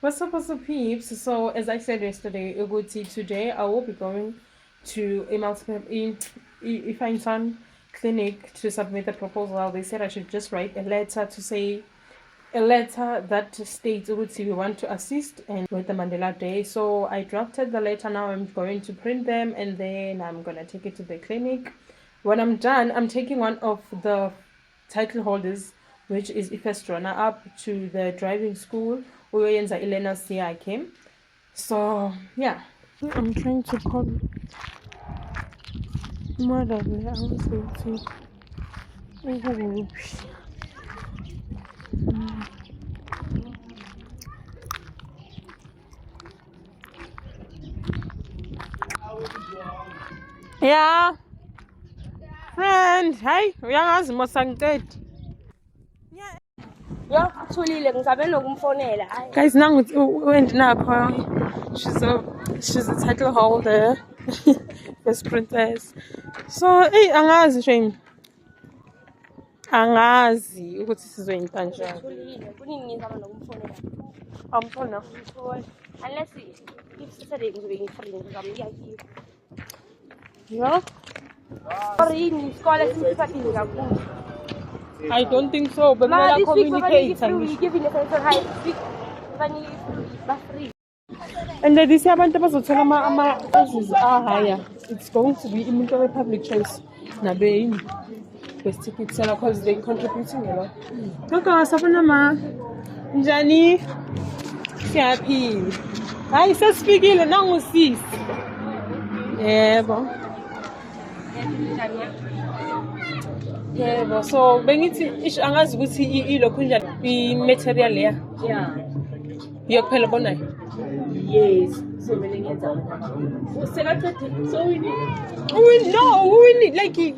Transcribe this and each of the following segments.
What's up, peeps? So, as I said yesterday, Uguti, today I will be going to Ifeanyi Son clinic to submit the proposal. They said I should just write a letter that states Uguti we want to assist and with the Mandela Day. So I drafted the letter. Now I'm going to print them and then I'm gonna take it to the clinic. When I'm done, I'm taking one of the title holders, which is Ifestrona, up to the driving school. Uyoyenza Elena Siake. So yeah, I'm trying to call mother. I was waiting. Yeah, friend. Hi, uyangazi Mosangted. Yeah, thulile ngizabe nokumfonela. Guys, now went nakho. She's a title holder. Best princess. So, hey, angazi shame. Angazi ukuthi sizoyenta kanjani. Thulile, kuningi ngizabe nokumfonela. Amfona. Unless if Saturday ngizobe ngifree ngizamya kiyo. Yeah? Sorry, isikole sisiphathile kakhulu. I don't think so, but Ma, they're this week communicating. we give in a sense of high. This week free. And then this abantu bazothola ama prices are higher. It's going to be Imuntu Republic choice. Nabe best ticket seller because they're contributing a lot. Kaka sabona ma. Njani? Siyaphila. Hayi sesifikile nangu sis. Yebo. Yebo, so bengithi ish angazi ukuthi ilokhu njani i-material leya. Yeah. Yokuphela bonayo. Yes. So many ngenza manje. So we need like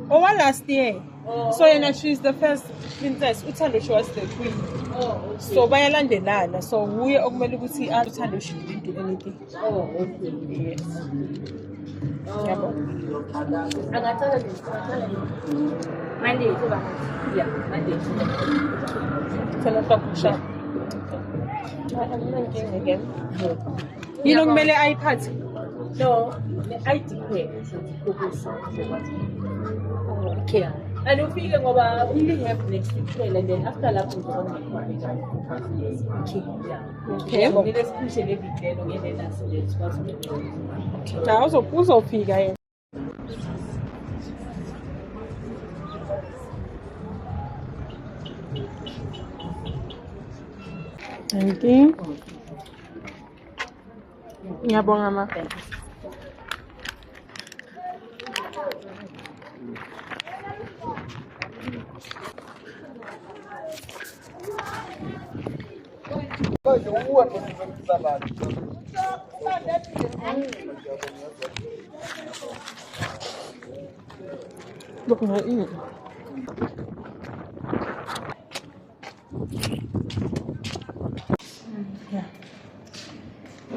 last year. Oh. So she's the first princess. Uthando she was the queen. Oh, okay. So bayalandelana. So we okumele ukuthi Uthando she didn't do anything. Oh, okay. Yes. Yabo. Angatsala Monday to yeah, Monday. Tell her I'm not getting again. You know kumele ayiphathe. No, I declare. Okay. And ufike ngoba we only have next week and then after that we go okay. Yeah. Okay. Let's push a little bit then and then so let's possible. Na uzofika yena. Thank you. Ngiyabonga ma. Look at you. Yeah. I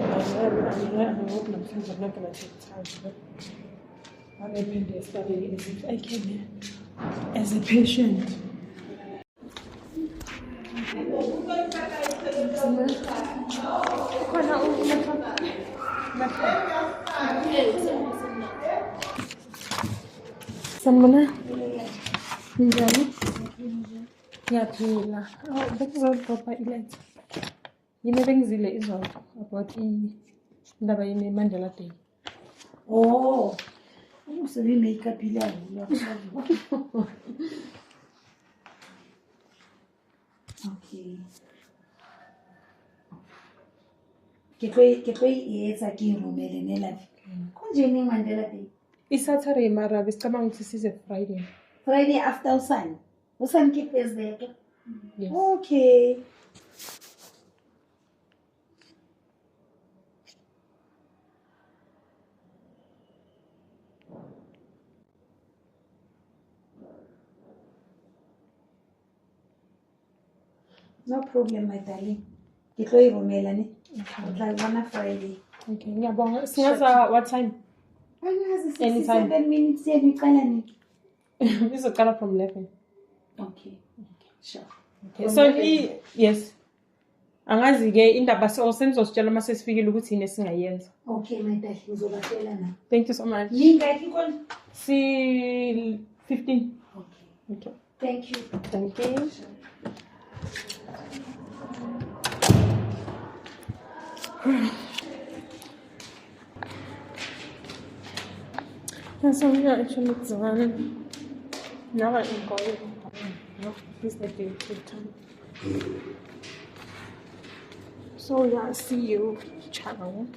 hope my friends are not going to take time, but I'm every day studying as if I came here as a patient. Sanmana? Njani? Ngiyaphila. Oh, bekuzodropa iletha. Yini bengizile izolo about indaba Mandela Day. Oh, usebi makeup ile okay. Ke tlo etsa ke romele ne live. Konjeni Mandela Day? Isaturday mara besicabanga ukuthi size Friday. Friday after usan. Usan ke Thursday ke? Yes. Okay. No problem, my darling. Ke tlo romela ne. Tla bona Friday. Okay, ngiyabonga. Singaza what time? Anytime. 7 minutes yeniqala ni. Izocala from 11. Okay. Sure. Okay. So yes. Angazi-ke indaba senizositshela uma sesifikile ukuthi yini esingayenza. Okay my darling, ngizobatshela na. Thank you so much. Ningaki khona? Si-15. Okay. Okay. Thank you. Thank you. So we are actually done. Now I'm going. No, this is the day time. So yeah, see you channel.